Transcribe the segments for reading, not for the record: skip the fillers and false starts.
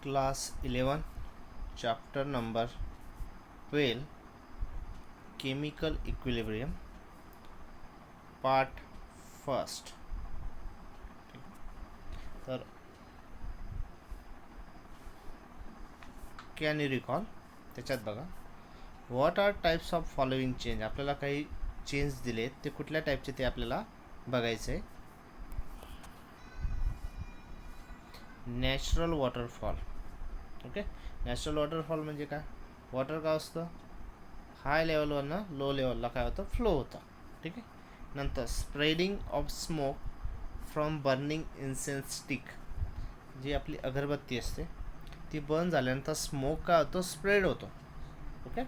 Class 11, Chapter number 12, Chemical Equilibrium, Part 1st. तर can you recall त्याच्यात बघा, what are types of following change. आपल्याला काही change दिलेत, ते कुठल्या टाईपचे ते आपल्याला बघायचं आहे. Natural waterfall. Okay, natural waterfall म्हणजे काय? वॉटर काय असतं, हाय लेवलवरनं लो लेवलला काय होतं, फ्लो होतं. ठीक आहे. नंतर spreading of smoke from burning incense stick. जी आपली अगरबत्ती असते ती बर्न झाल्यानंतर स्मोक काय होतो, स्प्रेड होतो. ओके.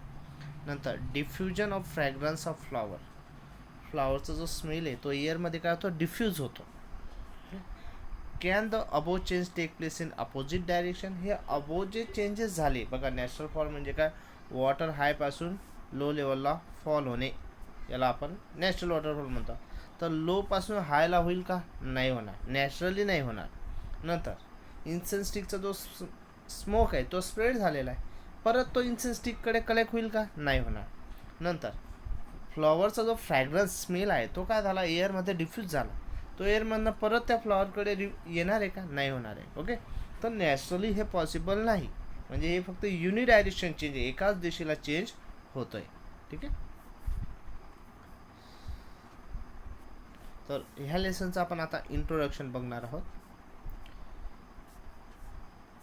नंतर diffusion of fragrance of flower. फ्लॉवरचा जो स्मेल आहे तो एअरमध्ये काय होतो, डिफ्यूज होतो. Can the above change take place in opposite direction. हे अबो जे चेंजेस झाले बघा, नॅचरल फॉल म्हणजे काय, वॉटर हायपासून लो लेवलला फॉल होणे, याला आपण नॅचरल वॉटरफॉल म्हणतो. तर लोपासून हायला होईल का, नाही होणार, नॅचरली नाही होणार. नंतर इन्सेन्स स्टिकचा जो स्मोक आहे तो स्प्रेड झालेला आहे, परत तो इन्सेन्स स्टिककडे कलेक्ट होईल का, नाही होणार. नंतर फ्लॉवरचा जो फ्रॅग्रन्स स्मेल आहे तो काय झाला, एअरमध्ये डिफ्यूज झाला, तो एअरमधनं परत त्या फ्लॉवरकडे येणार आहे का, नाही होणार आहे. ओके. तर नॅचरली हे पॉसिबल नाही, म्हणजे हे फक्त युनिडायरेक्शन चेंज आहे, एकाच दिशेला चेंज होतोय. ठीक आहे. तर ह्या लेसनचं आपण आता इंट्रोडक्शन बघणार आहोत.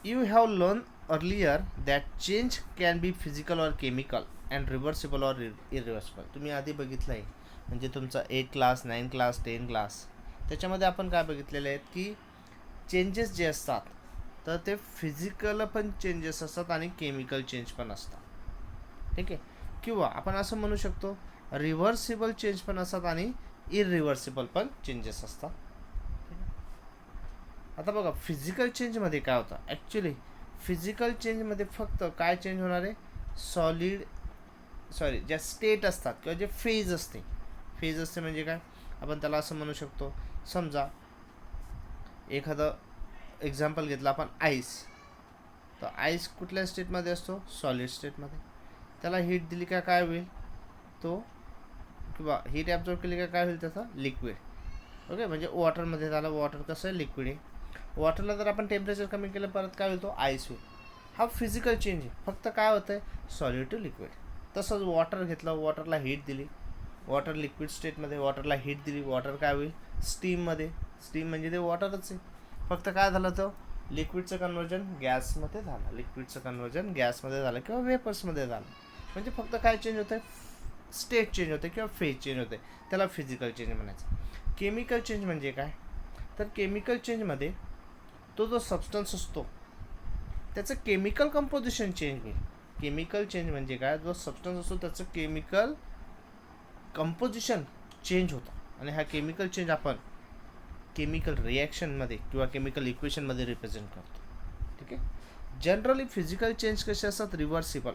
You have learn earlier that change can be physical or chemical and reversible or irreversible. तुम्ही आधी बघितलं आहे, म्हणजे तुमचा 8 क्लास 9 क्लास 10 क्लास त्याच्यामध्ये आपण काय बघितलेले आहेत की चेंजेस जे असतात तर ते फिजिकल पण चेंजेस असतात आणि केमिकल चेंज पण असतात. ठीक आहे. किंवा आपण असं म्हणू शकतो रिव्हर्सिबल चेंज पण असतात आणि इरिव्हर्सिबल पण चेंजेस असतात. आता बघा, फिजिकल चेंजमध्ये काय होतं, ॲक्च्युली फिजिकल चेंजमध्ये फक्त काय चेंज होणार आहे, ज्या स्टेट असतात किंवा जे फेज असते म्हणजे काय, आपण त्याला असं म्हणू शकतो, समजा एखादं एक्झाम्पल घेतलं आपण आईस, तर आईस कुठल्या स्टेटमध्ये असतो, सॉलिड स्टेटमध्ये. त्याला हीट दिली का काय होईल, तो किंवा हीट ॲब्झॉर्ब केली का काय होईल, त्याचा लिक्विड. ओके, म्हणजे वॉटरमध्ये झालं, वॉटर कसं आहे, लिक्विड आहे. वॉटरला जर आपण टेम्परेचर कमी केलं परत काय होईल, तो आईस होईल. हा फिजिकल चेंज आहे, फक्त काय होतं आहे, सॉलिड टू लिक्विड. तसंच वॉटर घेतलं, वॉटरला हीट दिली, वॉटर लिक्विड स्टेटमध्ये, वॉटरला हीट दिली, वॉटर काय होईल, स्टीममध्ये. स्टीम म्हणजे ते वॉटरच आहे, फक्त काय झालं, तो लिक्विडचं कन्वर्जन गॅसमध्ये झालं, लिक्विडचं कन्वर्जन गॅसमध्ये झालं किंवा वेपर्समध्ये झालं. म्हणजे फक्त काय चेंज होतं आहे, स्टेट चेंज होते किंवा फेज चेंज होते, त्याला फिजिकल चेंज म्हणायचं. केमिकल चेंज म्हणजे काय, तर केमिकल चेंजमध्ये तो जो सबस्टन्स असतो त्याचं केमिकल कंपोजिशन चेंज होईल. केमिकल चेंज म्हणजे काय, जो सबस्टन्स असतो त्याचं केमिकल कंपोजिशन चेंज होतं, आणि हा केमिकल चेंज आपण केमिकल रिॲक्शनमध्ये किंवा केमिकल इक्वेशनमध्ये रिप्रेझेंट करतो. ठीक आहे. जनरली फिजिकल चेंज कसे असतात, रिव्हर्सिबल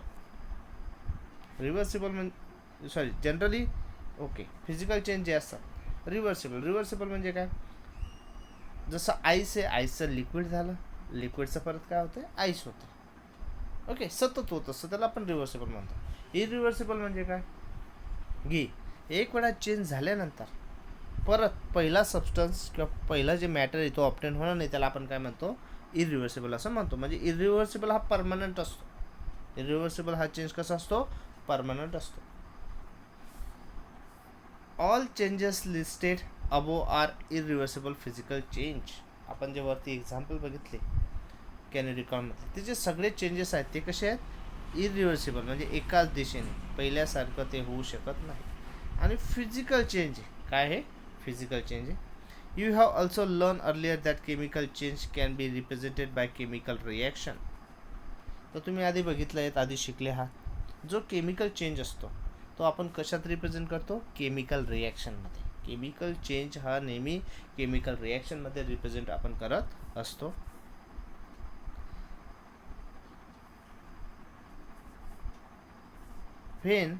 म्हणजे जनरली ओके, फिजिकल चेंज जे असतात रिव्हर्सिबल म्हणजे काय, जसं आईस आहे, आईसचं लिक्विड झालं, लिक्विडचं परत काय होतं, आईस होतं. ओके, सतत होत असतं, त्याला आपण रिव्हर्सिबल म्हणतो. इरिव्हर्सिबल म्हणजे काय, एक वेळा चेंज झाल्यानंतर परत पहिला सबस्टन्स किंवा पहिला जे मॅटर आहे तो ऑप्टेन होणार नाही, त्याला आपण काय म्हणतो, इरिव्हर्सिबल असं म्हणतो. म्हणजे इरिव्हर्सिबल हा परमनंट असतो, इरिव्हर्सिबल हा चेंज कसा असतो, परमनंट असतो. ऑल चेंजेस लिस्टेड अबो आर इरिव्हर्सिबल फिजिकल चेंज. आपण जे वरती एक्झाम्पल बघितले कॅनेडिकॉनमध्ये, ते जे सगळे चेंजेस आहेत ते कसे आहेत, इरिव्हर्सिबल म्हणजे एकाच दिशेने, पहिल्यासारखं ते होऊ शकत नाही. आणि फिजिकल चेंज काय आहे, फिजिकल चेंज आहे. You have also learn earlier that chemical change can be represented by chemical reaction. तर तुम्ही आधी बघितलं आहेत, आधी शिकले आहात, जो केमिकल चेंज असतो तो आपण कशात रिप्रेझेंट करतो, केमिकल रिॲक्शनमध्ये. केमिकल चेंज हा नेहमी केमिकल रिॲक्शनमध्ये रिप्रेझेंट आपण करत असतो. When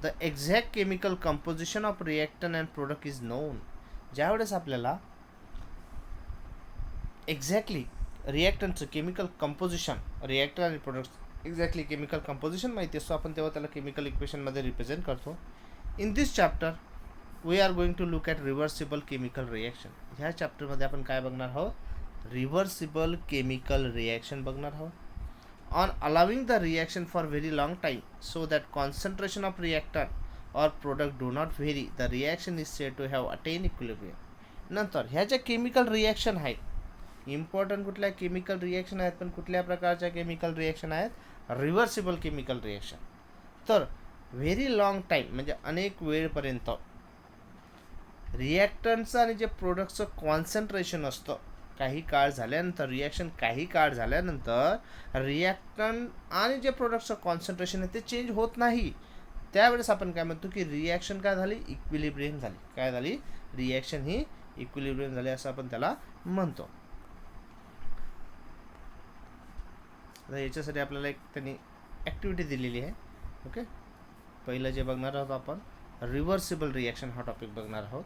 the exact chemical composition of reactant and product is known. ज्यावेळेस आपल्याला एक्झॅक्टली रिॲक्टंटचं केमिकल कंपोजिशन, रिॲक्टर आणि प्रोडक्ट एक्झॅक्टली केमिकल कंपोजिशन माहिती असतो आपण, तेव्हा त्याला केमिकल इक्वेशनमध्ये रिप्रेझेंट करतो. In this chapter we are going to look at reversible chemical reaction. ह्या चॅप्टरमध्ये आपण काय बघणार आहोत? रिव्हर्सिबल केमिकल रिॲक्शन बघणार आहोत. On allowing the reaction for very long time so that concentration of reactor और product do not very, the reaction is said to have attain equilibrium. नंतर ह्या ज्या केमिकल रिॲक्शन आहेत, इम्पॉर्टंट कुठल्या chemical reaction आहेत, पण कुठल्या प्रकारच्या केमिकल रिॲक्शन आहेत? Reversible chemical reaction. तर व्हेरी लॉंग टाईम म्हणजे अनेक वेळपर्यंत रिॲक्टंटचं आणि जे प्रोडक्टचं कॉन्सन्ट्रेशन असतं, काही काळ झाल्यानंतर रिॲक्शन काही काळ झाल्यानंतर रिॲक्टंट आणि जे प्रोडक्टचं कॉन्सन्ट्रेशन आहे ते चेंज होत नाही. त्यावेळेस आपण काय म्हणतो की रिॲक्शन काय झाली? इक्विलिब्रियम झाली. काय झाली? रिॲक्शन ही इक्विलिब्रियम झाली असं आपण त्याला म्हणतो. तर याच्यासाठी आपल्याला एक त्यांनी ॲक्टिव्हिटी दिलेली आहे. ओके, पहिलं जे बघणार आहोत आपण रिव्हर्सिबल रिॲक्शन हा टॉपिक बघणार आहोत.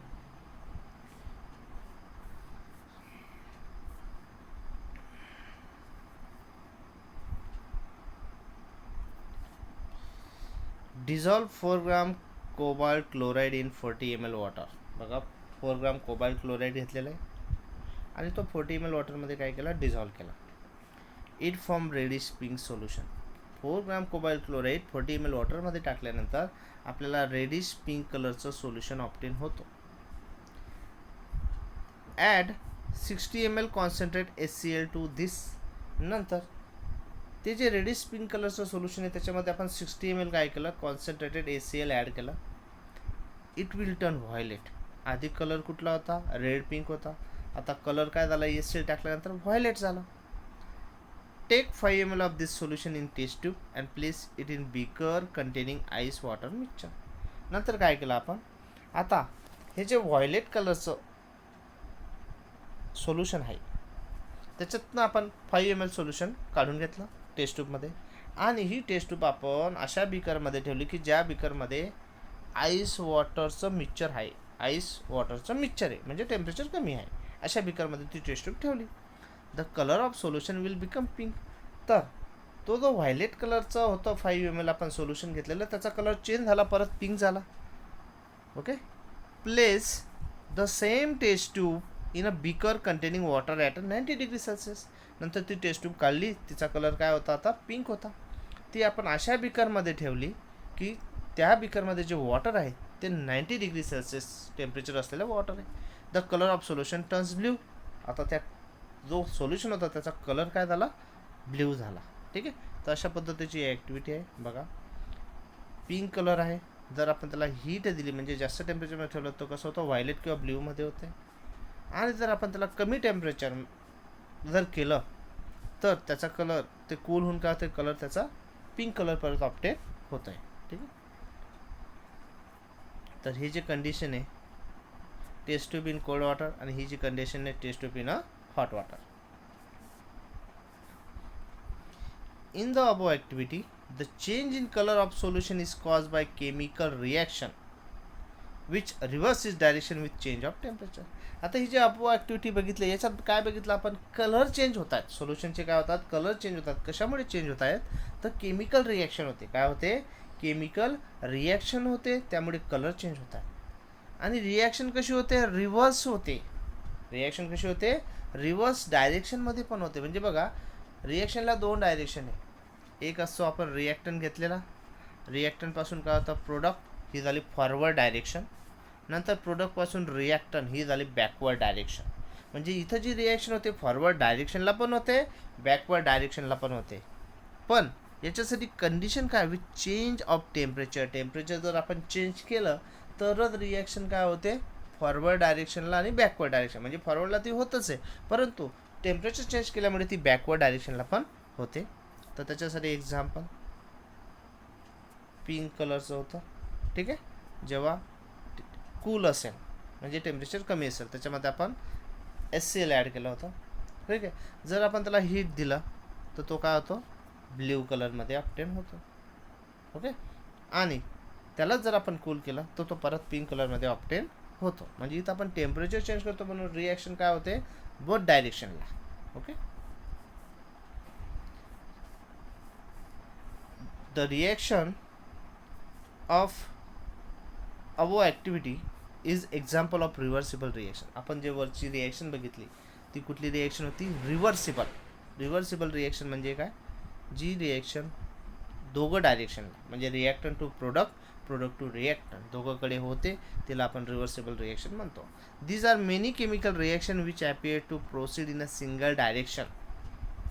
Dissolve 4 gram cobalt chloride in 40 ml water. बघा 4 ग्राम कोबाल्ट क्लोराईड घेतलेला आहे आणि तो 40 ml वॉटरमध्ये काय केला? डिझॉल्व केला. It form reddish pink solution. 4 gram cobalt chloride 40 ml वॉटरमध्ये टाकल्यानंतर आपल्याला रेडिश पिंक कलरचं सोल्युशन ऑप्टेन होतो. Add 60 ml concentrate HCl to this. नंतर ते जे रेडिश पिंक कलरचं सोल्युशन आहे त्याच्यामध्ये आपण 60 ml काय केलं? कॉन्सन्ट्रेटेड HCl ॲड केला. It will turn violet. आधी कलर कुठला होता? रेड पिंक होता. आता कलर काय झाला? HCl टाकल्यानंतर व्हायलेट झाला. Take 5 ml of this solution in test tube and place it in beaker containing ice water mixture. नंतर काय केलं आपण? आता हे जे व्हायलेट कलरचं सोल्युशन आहे त्याच्यातनं आपण 5 ml सोल्युशन काढून घेतलं टेस्ट ट्यूबमध्ये आणि ही टेस्ट ट्यूब आपण अशा बीकरमध्ये ठेवली की ज्या बीकरमध्ये आईस वॉटरचं मिक्सचर आहे. आईस वॉटरचं मिक्सचर आहे म्हणजे टेम्परेचर कमी आहे. अशा बीकरमध्ये ती टेस्ट ट्यूब ठेवली. The colour of solution will become pink. तर तो जो व्हायलेट कलरचा होता 5 ml आपण सोल्युशन घेतलेलं त्याचा कलर चेंज झाला, परत पिंक झाला. Okay, place the same test tube in a beaker containing water at 90 degree Celsius. नंतर ती टेस्ट ट्यूब काढली, तिचा कलर काय होता? आता पिंक होता. ती आपण अशा बीकरमध्ये ठेवली की त्या बीकरमध्ये जे वॉटर आहे ते 90 डिग्री सेल्सिअस टेम्परेचर असलेलं वॉटर आहे. The colour of solution turns blue. आता त्या जो सोल्युशन होता त्याचा कलर काय झाला? ब्ल्यू झाला. ठीक आहे, तर अशा पद्धतीची ॲक्टिव्हिटी आहे. बघा पिंक कलर आहे, जर आपण त्याला हीट दिली म्हणजे जास्त टेम्परेचरमध्ये ठेवलं तर कसं होतं? व्हायलेट किंवा ब्ल्यूमध्ये होते. आणि जर आपण त्याला कमी टेम्परेचर जर केलं तर त्याचा कलर ते कूल होऊन काय होते? कलर त्याचा पिंक कलर परत ऑप्टेन होत आहे. ठीक आहे, तर ही जी कंडिशन आहे test tube in cold water आणि ही जी कंडिशन आहे test tube in a hot water. In the above activity, the change in color of solution is caused by chemical reaction which reverses direction with change of temperature. आता ही जी above activity बघितली याच्यात काय बघितलं आपण? Colour change होत आहेत. सोल्युशनचे काय होतात? कलर चेंज होतात. कशामुळे चेंज होत आहेत? तर केमिकल रिॲक्शन होते. काय होते? केमिकल रिॲक्शन होते, त्यामुळे कलर चेंज होत आहे. आणि रिॲक्शन कशी होते? रिव्हर्स होते. रिॲक्शन कशी होते? रिव्हर्स डायरेक्शनमध्ये पण होते. म्हणजे बघा रिॲक्शनला 2 डायरेक्शन आहे. एक असतो आपण रिॲक्टंट घेतलेला, रिॲक्टंटपासून काय होतं? प्रोडक्ट ही झाली फॉरवर्ड डायरेक्शन. नंतर प्रोडक्टपासून रिॲक्टंट ही झाली बॅकवर्ड डायरेक्शन. म्हणजे इथं जी रिॲक्शन होते फॉरवर्ड डायरेक्शनला पण होते, बॅकवर्ड डायरेक्शनला पण होते. पण याच्यासाठी कंडिशन काय? With change of temperature. Temperature जर आपण चेंज केलं तरच रिॲक्शन काय होते? फॉरवर्ड डायरेक्शनला आणि बॅकवर्ड डायरेक्शन. म्हणजे फॉरवर्डला ती होतच आहे, परंतु टेम्परेचर चेंज केल्यामुळे ती बॅकवर्ड डायरेक्शनला पण होते. तर त्याच्यासाठी एक्झाम्पल पिंक कलरचं होतं. ठीक आहे, जेव्हा कूल असेल म्हणजे टेम्परेचर कमी असेल त्याच्यामध्ये आपण HCl ॲड केलं होतं. ठीक आहे, जर आपण त्याला हीट दिलं तर तो काय होतो? ब्ल्यू कलरमध्ये ऑप्टेन होतो. ओके, आणि त्यालाच जर आपण कूल केलं तर तो परत पिंक कलरमध्ये ऑप्टेन होतो. म्हणजे इथं आपण टेम्परेचर चेंज करतो म्हणून रिॲक्शन काय होते? बोथ डायरेक्शनला. Okay, the reaction of above activity is example of reversible reaction. आपण जे वरची रिॲक्शन बघितली ती कुठली रिॲक्शन होती? रिव्हर्सिबल. रिव्हर्सिबल रिॲक्शन म्हणजे काय? जी रिॲक्शन दोघं डायरेक्शनला म्हणजे reactant to product, product to reactant दोघंकडे होते तिला आपण रिव्हर्सिबल रिॲक्शन म्हणतो. These are many chemical reaction which appear to proceed in a single direction.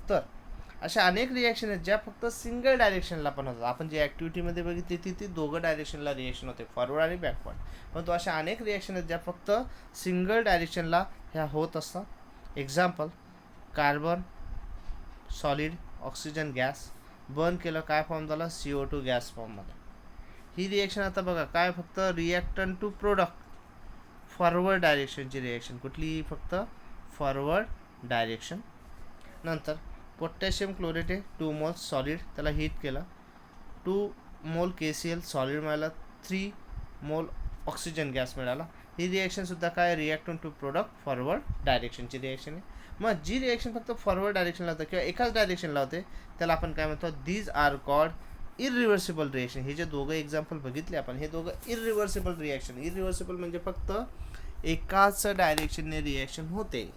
तर अशा अनेक रिॲक्शन आहेत ज्या फक्त सिंगल डायरेक्शनला पण होतात. आपण जी ॲक्टिव्हिटीमध्ये बघितली ती दोघं डायरेक्शनला रिॲक्शन होते, फॉरवर्ड आणि बॅकवर्ड. परंतु अशा अनेक रिॲक्शन आहेत ज्या फक्त सिंगल डायरेक्शनला ह्या होत असतात. Example, carbon solid oxygen gas burn केलं, काय फॉर्म झाला? CO2 गॅस फॉर्ममध्ये. ही रिॲक्शन आता बघा काय, फक्त रिॲक्टंट टू प्रोडक्ट फॉरवर्ड डायरेक्शनची रिॲक्शन. कुठली? फक्त फॉरवर्ड डायरेक्शन. नंतर पोटॅशियम क्लोरेट आहे 2 मोल्स सॉलिड, त्याला हीट केलं, 2 मोल KCl सॉलिड मिळाला, 3 मोल ऑक्सिजन गॅस मिळाला. ही रिॲक्शनसुद्धा काय? रिॲक्टंट टू प्रोडक्ट फॉरवर्ड डायरेक्शनची रिॲक्शन आहे. मग जी रिॲक्शन फक्त फॉरवर्ड डायरेक्शनला होते किंवा एकाच डायरेक्शनला होते त्याला आपण काय म्हणतो? These are called irreversible reaction. हे जे दोघं एक्झाम्पल बघितले आपण हे दोघं इरिव्हर्सिबल रिॲक्शन. इरिव्हर्सिबल म्हणजे फक्त एकाच डायरेक्शनने रिॲक्शन होते.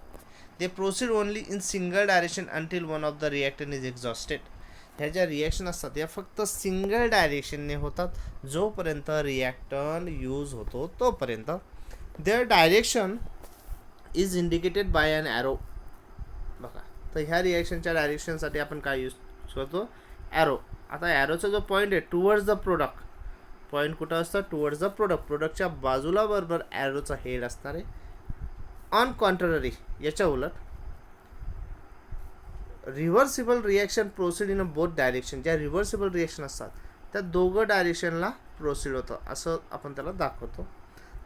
They proceed only in single direction until one of the reactant is exhausted. ह्या ज्या रिॲक्शन असतात या फक्त सिंगल डायरेक्शनने होतात जोपर्यंत रिॲक्टंट यूज होतो तोपर्यंत. There direction is indicated by an arrow. बघा तर ह्या रिॲक्शनच्या डायरेक्शनसाठी आपण काय यूज करतो? ॲरो. आता ॲरोचा जो पॉईंट आहे टुवर्ड्स द प्रोडक्ट, पॉईंट कुठं असतं? Towards the product. प्रोडक्टच्या बाजूला बरोबर ॲरोचा हेड असणार आहे. ऑन कॉन्ट्ररी याच्या उलट reversible reaction proceed in a both direction. ज्या रिव्हर्सिबल रिॲक्शन असतात त्या दोघं डायरेक्शनला प्रोसीड होतं असं आपण त्याला दाखवतो.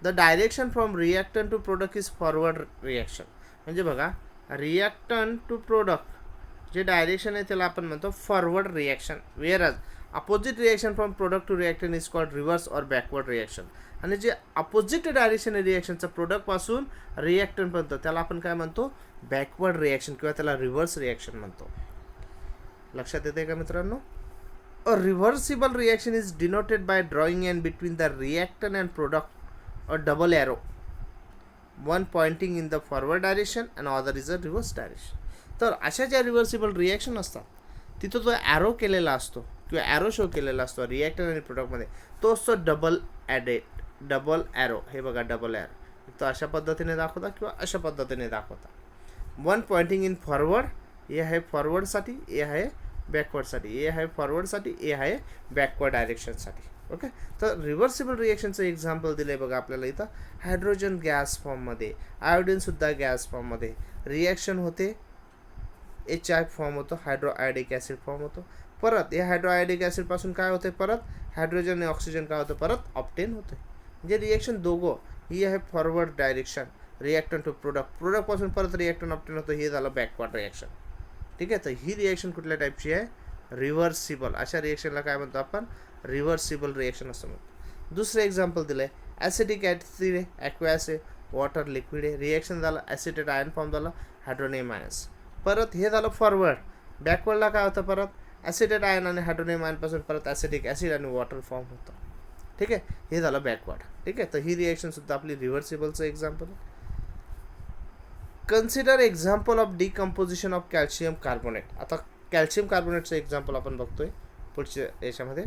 The direction from reactant to product is forward reaction. म्हणजे बघा रिॲक्टंट टू प्रोडक्ट जे डायरेक्शन आहे त्याला आपण म्हणतो forward reaction. Whereas opposite reaction from product to reactant is called reverse or backward reaction. आणि जे अपोजिट डायरेक्शन आहे रिॲक्शनचं प्रोडक्टपासून रिॲक्टंटपर्यंत त्याला आपण काय म्हणतो? बॅकवर्ड रिॲक्शन किंवा त्याला रिव्हर्स रिॲक्शन म्हणतो. लक्षात येते का मित्रांनो? A reversible reaction is denoted by drawing in between the reactant and product a double arrow, one pointing in the forward direction and other is a reverse direction. तर अशा ज्या रिव्हर्सिबल रिॲक्शन असतात तिथं जो ॲरो केलेला असतो किंवा arrow show केलेला असतो रिॲक्टंट आणि प्रोडक्टमध्ये तो असतो डबल ॲरो. हे बघा डबल ॲरो तर अशा पद्धतीने दाखवता किंवा अशा पद्धतीने दाखवता. वन पॉइंटिंग इन फॉरवर्ड, ए आहे फॉरवर्डसाठी, ए आहे बॅकवर्डसाठी, ए आहे फॉरवर्डसाठी, ए आहे बॅकवर्ड डायरेक्शनसाठी. ओके. तर रिव्हर्सिबल रिॲक्शनचं एक्झाम्पल दिलं आहे बघा आपल्याला इथं. हायड्रोजन गॅस फॉर्ममध्ये, आयोडीनसुद्धा गॅस फॉर्ममध्ये रिॲक्शन होते, HI फॉर्म होतो, हायड्रोआयोडिक ॲसिड फॉर्म होतो. परत हे हायड्रोआयोडिक ॲसिडपासून काय होते? परत हायड्रोजन आणि ऑक्सिजन काय होतं? परत ऑप्टेन होते. म्हणजे रिॲक्शन दोघं ही आहे forward direction reactant to product, प्रोडक्टपासून परत रिॲक्टंट ऑप्टेन होतं, हे झालं बॅकवर्ड रिॲक्शन. ठीक आहे. तर ही रिॲक्शन कुठल्या टाईपची आहे? रिव्हर्सिबल. अशा रिॲक्शनला काय म्हणतो आपण? रिव्हर्सिबल रिॲक्शन असं म्हणतो. दुसरं एक्झाम्पल दिलं आहे, ॲसिटिक ॲसिड आहे, ॲक्वॅस आहे, वॉटर लिक्विड आहे. रिॲक्शन झालं, ॲसिटेट आयन फॉर्म झालं, हायड्रोनियम आयन्स. परत हे झालं फॉरवर्ड. बॅकवर्डला काय होतं? परत ॲसिटेट आयन आणि हायड्रोनियम आयनपासून परत ॲसिटिक ॲसिड आणि वॉटर फॉर्म होतं. ठीक आहे. हे झालं बॅकवर्ड. ठीक आहे. तर ही रिॲक्शनसुद्धा आपली रिव्हर्सिबलचं एक्झाम्पल आहे. Consider example of decomposition of calcium carbonate. आता कॅल्शियम कार्बोनेटचं एक्झाम्पल आपण बघतोय पुढच्या याच्यामध्ये.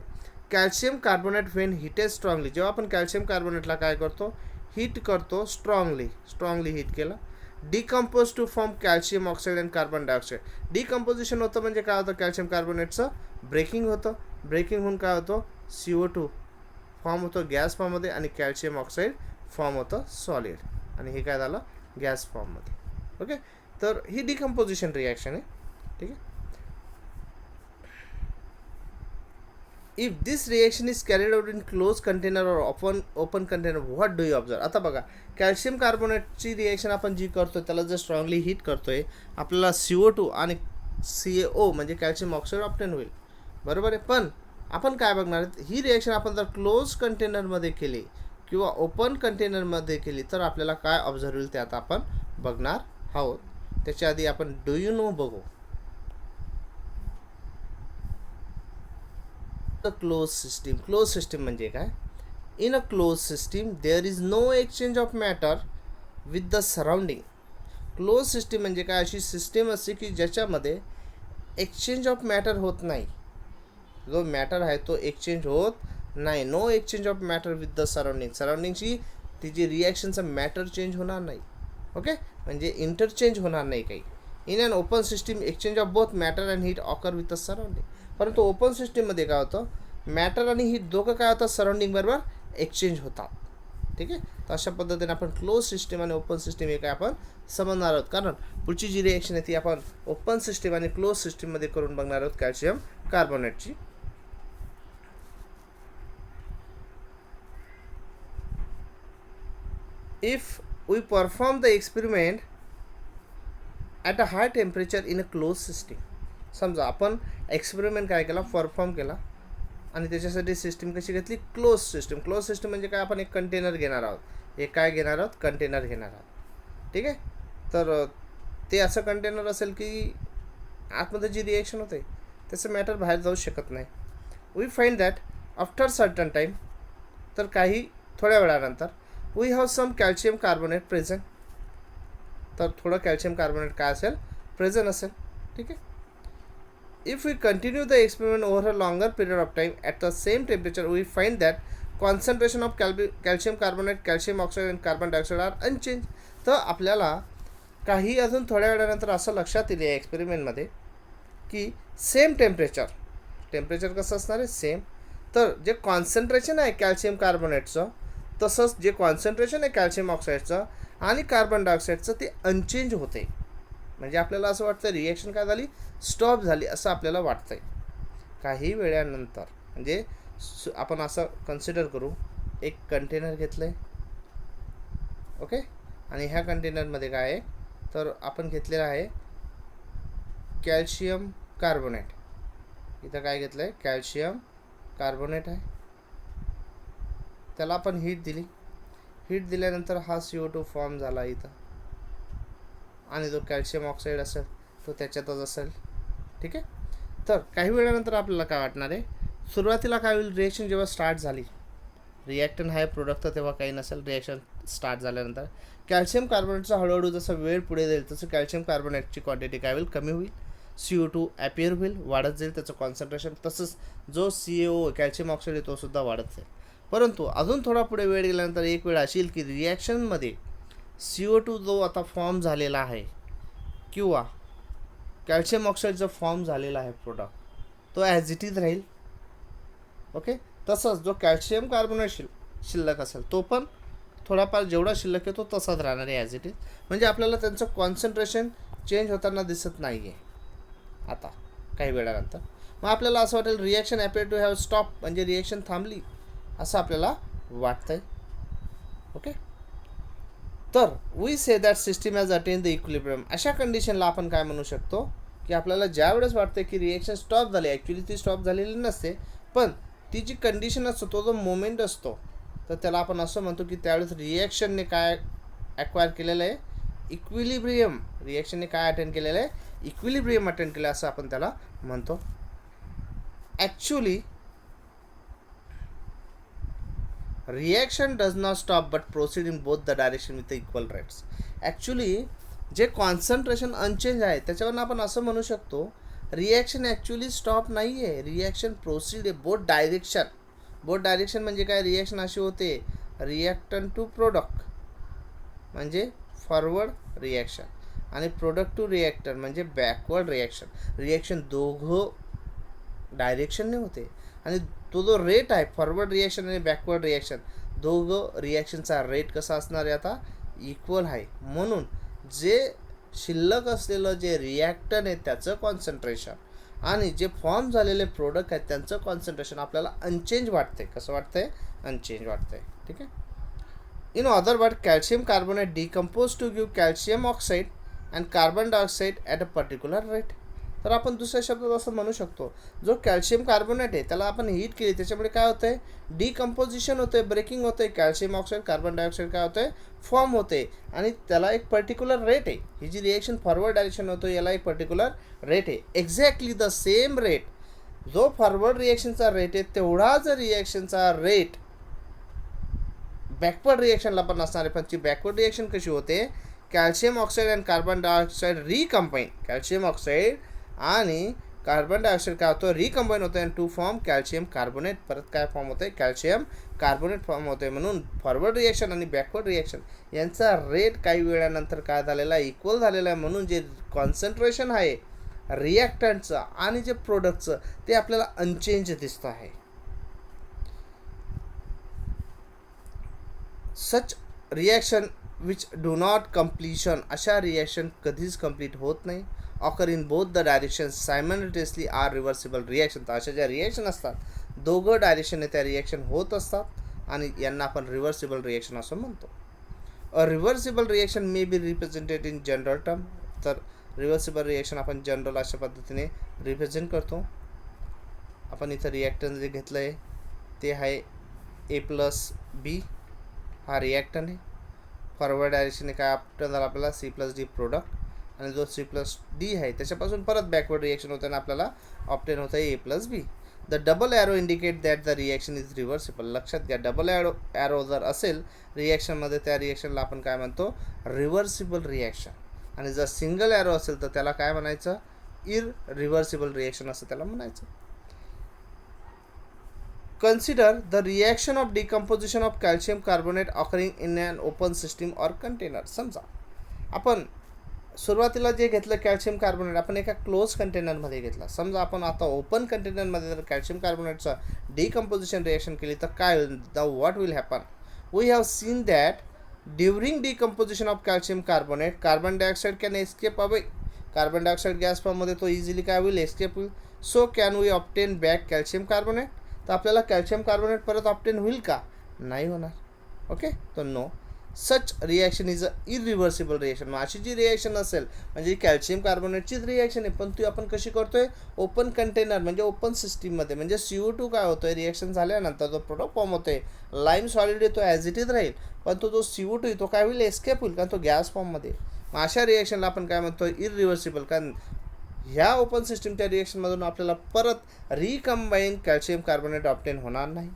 Calcium carbonate when heated strongly. जेव्हा आपण कॅल्शियम कार्बोनेटला काय करतो? हीट करतो स्ट्रॉंगली हीट केलं. Decompose to form calcium oxide and carbon dioxide. Decomposition होतं म्हणजे काय होतं? कॅल्शियम कार्बोनेटचं ब्रेकिंग होतं. ब्रेकिंग होऊन काय होतं? CO2 फॉर्म होतं गॅस फॉर्ममध्ये आणि कॅल्शियम ऑक्साईड फॉर्म होतं सॉलिड. आणि हे काय झालं? गॅस फॉर्ममध्ये. ओके. तर ही डिकम्पोजिशन रिॲक्शन आहे. ठीक आहे. If this reaction is carried out in close container or open container, what do you observe? आता बघा कॅल्शियम कार्बोनेटची रिॲक्शन आपण जी करतो त्याला जर स्ट्रॉंगली हीट करतोय आपल्याला CO2 आणि CaO म्हणजे कॅल्शियम ऑक्साईड ऑप्टेन होईल. बरोबर आहे. पण आपण काय बघणार आहेत? ही रिॲक्शन आपण जर क्लोज कंटेनरमध्ये केली किंवा ओपन कंटेनरमध्ये केली तर आपल्याला काय ऑब्झर्व होईल ते आता आपण बघणार आहोत. त्याच्या आधी आपण डू यू नो बघू. The close system. Close system म्हणजे काय? In a close system there is no exchange of matter with the surrounding. Close system म्हणजे काय? अशी सिस्टीम असते की ज्याच्यामध्ये एक्सचेंज ऑफ मॅटर होत नाही. जो मॅटर आहे तो एक्सचेंज होत नाही. No exchange of matter with the surrounding. सराउंडिंगची तिची रिॲक्शनचा मॅटर चेंज होणार नाही. ओके, म्हणजे इंटरचेंज होणार नाही काही. In an open system exchange of both matter and heat occur with the surrounding. परंतु ओपन सिस्टीममध्ये काय होतं? मॅटर आणि हीट दोघं काय होतं? सराउंडिंग बरोबर एक्सचेंज होतात. ठीक आहे. तर अशा पद्धतीने आपण क्लोज सिस्टीम आणि ओपन सिस्टीम हे काय आपण समजणार आहोत. कारण पुढची जी रिॲक्शन आहे ती आपण ओपन सिस्टीम आणि क्लोज सिस्टीममध्ये करून बघणार आहोत calcium कार्बोनेटची. If we perform the experiment at a high temperature in a closed system. समजा आपण एक्सपेरिमेंट काय केला? परफॉर्म केला आणि त्याच्यासाठी सिस्टीम कशी घेतली? Close system. क्लोज सिस्टीम म्हणजे काय? आपण एक कंटेनर घेणार आहोत. हे काय घेणार आहोत? कंटेनर घेणार आहोत. ठीक आहे. तर ते असं कंटेनर असेल की आतमध्ये जी रिॲक्शन होते त्याचं मॅटर बाहेर जाऊ शकत नाही. We find that after certain time. तर काही थोड्या वेळानंतर we have some calcium carbonate present. तर थोडं कॅल्शियम कार्बोनेट काय असेल? प्रेझेंट असेल. ठीक आहे. If we continue the experiment over a longer period of time at the same temperature we find that concentration of calcium carbonate, calcium oxide and carbon dioxide are unchange. तर आपल्याला काही अजून थोड्या वेळानंतर असं लक्षात येईल या एक्सपेरिमेंटमध्ये की सेम टेम्परेचर कसं असणार आहे? सेम. तर जे कॉन्सन्ट्रेशन आहे कॅल्शियम कार्बोनेटचं, तसंच जे कॉन्सन्ट्रेशन आहे कॅल्शियम ऑक्साईडचं आणि कार्बन डायऑक्साईडचं ते अनचेंज होते. म्हणजे आपल्याला असं वाटतं रिॲक्शन काय झाली? स्टॉप झाली असं आपल्याला वाटतं आहे. काही वेळानंतर म्हणजे आपण असं कन्सिडर करू, एक कंटेनर घेतलं आहे. ओके, आणि ह्या कंटेनरमध्ये काय आहे? तर आपण घेतलेलं आहे कॅल्शियम कार्बोनेट. इथं काय घेतलं आहे? कॅल्शियम कार्बोनेट आहे. त्याला आपण हीट दिली. हीट दिल्यानंतर हा CO2 फॉर्म झाला इथं, आणि जो कॅल्शियम ऑक्साईड असेल तो त्याच्यातच असेल. ठीक आहे. तर काही वेळानंतर आपल्याला काय वाटणार आहे? सुरुवातीला काय होईल? रिॲक्शन जेव्हा स्टार्ट झाली, रिॲक्टन आहे प्रोडक्ट, तर तेव्हा काही नसेल. रिॲक्शन स्टार्ट झाल्यानंतर कॅल्शियम कार्बोनेटचा हळूहळू जसं वेळ पुढे जाईल तसं कॅल्शियम कार्बोनेटची क्वांटिटी काय होईल? कमी होईल. CO2 ॲपियर होईल, वाढत जाईल त्याचं कॉन्सन्ट्रेशन. तसंच जो CO कॅल्शियम ऑक्साईड आहे तो सुद्धा वाढत जाईल. परंतु अजून थोडा पुढे वेळ गेल्यानंतर एक वेळ अशी येईल की रिॲक्शनमध्ये CO2 जो आता फॉर्म झालेला आहे किंवा कॅल्शियम ऑक्साईड जो फॉर्म झालेला आहे प्रोडक्ट, तो ॲज इट इज राहील. ओके. तसंच जो कॅल्शियम कार्बोनेट शिल्लक असेल तो पण थोडाफार जेवढा शिल्लक आहे तो तसाच राहणार आहे ॲज इट इज. म्हणजे आपल्याला त्यांचं कॉन्सन्ट्रेशन चेंज होताना दिसत नाही आहे आता काही वेळानंतर. मग आपल्याला असं वाटेल reaction appear to have stop, म्हणजे रिॲक्शन थांबली असं आपल्याला वाटतं आहे. ओके. तर we say that system has attain the equilibrium. अशा कंडिशनला आपण काय म्हणू शकतो की आपल्याला ज्या वेळेस वाटतं की रिॲक्शन स्टॉप झाली, ॲक्च्युली ती स्टॉप झालेली नसते, पण ती जी कंडिशन असतो, तो जो मोमेंट असतो, तर त्याला आपण असं म्हणतो की त्यावेळेस रिॲक्शनने काय ॲक्वायर केलेलं आहे? इक्विलिब्रियम. रिॲक्शनने काय अटेंड केलेलं आहे? इक्विलिब्रियम अटेंड केलं असं आपण त्याला म्हणतो. Actually reaction does not stop but proceed in both the direction with equal rates. Actually जे कॉन्सन्ट्रेशन अनचेंज आहे त्याच्यावरून आपण असं म्हणू शकतो रिॲक्शन ॲक्च्युली स्टॉप नाही आहे, रिॲक्शन प्रोसीड आहे बोथ डायरेक्शन. बोथ डायरेक्शन म्हणजे काय? रिॲक्शन अशी होते रिॲक्टन टू प्रोडक्ट म्हणजे फॉरवर्ड रिॲक्शन, आणि प्रोडक्ट टू रिॲक्टर म्हणजे बॅकवर्ड रिॲक्शन. रिॲक्शन दोघं डायरेक्शनने होते, आणि तो जो रेट आहे फॉरवर्ड रिॲक्शन आणि बॅकवर्ड रिॲक्शन दोघं रिॲक्शनचा रेट कसा असणार आहे? आता इक्वल आहे. म्हणून जे शिल्लक असलेलं जे रिॲक्टन आहे त्याचं कॉन्सन्ट्रेशन आणि जे फॉर्म झालेले प्रोडक्ट आहेत त्यांचं कॉन्सन्ट्रेशन आपल्याला अनचेंज वाटते. कसं वाटतंय? अनचेंज वाटतंय. ठीक आहे. In other word calcium carbonate decompose to give calcium oxide and carbon dioxide at a particular rate. तर आपण दुसऱ्या शब्दात असं म्हणू शकतो, जो कॅल्शियम कार्बोनेट आहे त्याला आपण हीट केली, त्याच्यामुळे काय होतं आहे? डिकम्पोजिशन होतं आहे, ब्रेकिंग होतं आहे. कॅल्शियम ऑक्साईड कार्बन डायऑक्साईड काय होतं आहे? फॉर्म होते, आणि त्याला एक पर्टिक्युलर रेट आहे. ही जी रिॲक्शन फॉरवर्ड डायरेक्शन होतो याला एक पर्टिक्युलर रेट आहे. एक्झॅक्टली द सेम रेट जो फॉरवर्ड रिएक्शनचा रेट आहे तेवढाच रिएक्शनचा रेट बॅकवर्ड रिएक्शनला पण असणार आहे. पण ती बॅकवर्ड रिएक्शन कशी होते, कॅल्शियम ऑक्साईड आणि कार्बन डायऑक्साईड रिकंबाईन, कॅल्शियम ऑक्साईड आणि कार्बन डायऑक्साईड काय होतं, रिकंबाईन होतं आणि टू फॉर्म कॅल्शियम कार्बोनेट. परत काय फॉर्म होतं, कॅल्शियम कार्बोनेट फॉर्म होते. म्हणून फॉरवर्ड रिएक्शन आणि बॅकवर्ड रिएक्शन यांचा रेट काही वेळानंतर काय झालेला आहे, इक्वल झालेला आहे. म्हणून जे कॉन्सन्ट्रेशन आहे रिॲक्टंटचं आणि जे प्रोडक्टचं ते आपल्याला अनचेंज दिसतं आहे. Such reaction which do not completion, अशा रिॲक्शन कधीच कंप्लीट होत नाही. Occur in both the direction simultaneously are reversible reaction. तर अशा ज्या रिॲक्शन असतात दोघं डायरेक्शनने त्या रिॲक्शन होत असतात आणि यांना आपण रिव्हर्सिबल रिॲक्शन असं म्हणतो. A reversible reaction may be represented in general term. तर रिव्हर्सिबल रिॲक्शन आपण जनरल अशा पद्धतीने रिप्रेझेंट करतो. आपण इथं रिॲक्टन जे घेतलं आहे ते आहे A+B, हा रिॲक्टन आहे. फॉरवर्ड डायरेक्शनने काय ऑप्टेन झाला आपल्याला C+D प्रोडक्ट, आणि जो C+D आहे त्याच्यापासून परत बॅकवर्ड रिॲक्शन होताना आपल्याला ऑप्टेन होतं A+B. The double arrow indicate that the reaction is reversible. लक्षात घ्या, डबल ॲरो जर असेल रिॲक्शनमध्ये त्या रिॲक्शनला आपण काय म्हणतो, रिव्हर्सिबल रिॲक्शन. आणि जर सिंगल ॲरो असेल तर त्याला काय म्हणायचं, इररिव्हर्सिबल रिॲक्शन असं त्याला म्हणायचं. Consider the reaction of decomposition of calcium carbonate occurring in an open system or container. समजा आपण सुरुवातीला जे घेतलं कॅल्शियम कार्बोनेट आपण एका क्लोज कंटेनरमध्ये घेतला. समजा आपण आता ओपन कंटेनरमध्ये जर कॅल्शियम कार्बोनेटचं डिकम्पोजिशन रिॲक्शन केली तर काय होईल, the what will happen. We have seen that during decomposition of calcium carbonate carbon dioxide can escape away. Carbon dioxide gas फॉर्ममध्ये तो इझिली काय होईल, एस्केप होईल. So can we obtain back calcium carbonate. तर आपल्याला कॅल्शियम कार्बोनेट परत obtain होईल का, नाही होणार. ओके, तर no, such reaction is a irreversible reaction. मग अशी जी रिॲक्शन असेल म्हणजे कॅल्शियम कार्बोनेटचीच रिॲक्शन आहे, पण ती आपण कशी करतोय, ओपन कंटेनर म्हणजे ओपन सिस्टीममध्ये. म्हणजे CO2 काय होतोय, रिॲक्शन झाल्यानंतर जो प्रोडक्ट फॉर्म होतोय लाईम सॉलिड आहे तो ॲज इट इज राहील, पण तो जो CO2 आहे तो काय होईल, एस्केप होईल, कारण तो गॅस फॉर्ममध्ये. मग अशा रिॲक्शनला आपण काय म्हणतो, इरिव्हर्सिबल. कारण ह्या ओपन सिस्टीमच्या रिॲक्शनमधून आपल्याला परत रिकंबाईन कॅल्शियम कार्बोनेट ऑप्टेन होणार नाही.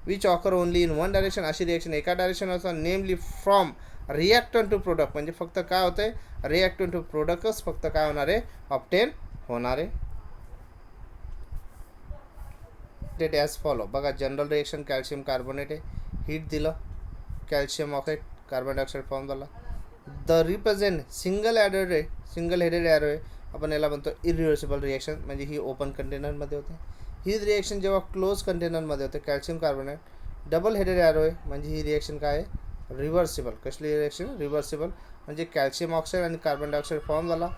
Which occur only in one direction. अशी रिॲक्शन एका डायरेक्शन असतात, नेमली फ्रॉम रिॲक्टन टू प्रोडक्ट. म्हणजे फक्त काय होतं आहे, रिॲक्टन टू प्रोडक्टच फक्त काय होणार आहे, ऑप्टेन होणार आहे. That as follow. बघा, जनरल रिॲक्शन कॅल्शियम कार्बोनेट आहे, हीट दिलं, calcium oxide carbon dioxide form झाला. The represent single headed arrow आहे, आपण याला म्हणतो इरिव्हर्सिबल रिॲक्शन. म्हणजे ही ओपन कंटेनरमध्ये होते. ही रिॲक्शन जेव्हा क्लोज कंटेनरमध्ये होते calcium carbonate double headed arrow आहे, म्हणजे ही रिॲक्शन काय आहे, रिव्हर्सिबल. कसली रिॲक्शन, रिव्हर्सिबल. म्हणजे कॅल्शियम ऑक्साईड आणि कार्बन डायऑक्साईड फॉर्म झाला,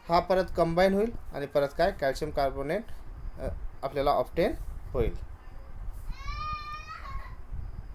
हा परत कंबाईन होईल आणि परत काय कॅल्शियम कार्बोनेट आपल्याला ऑप्टेन होईल.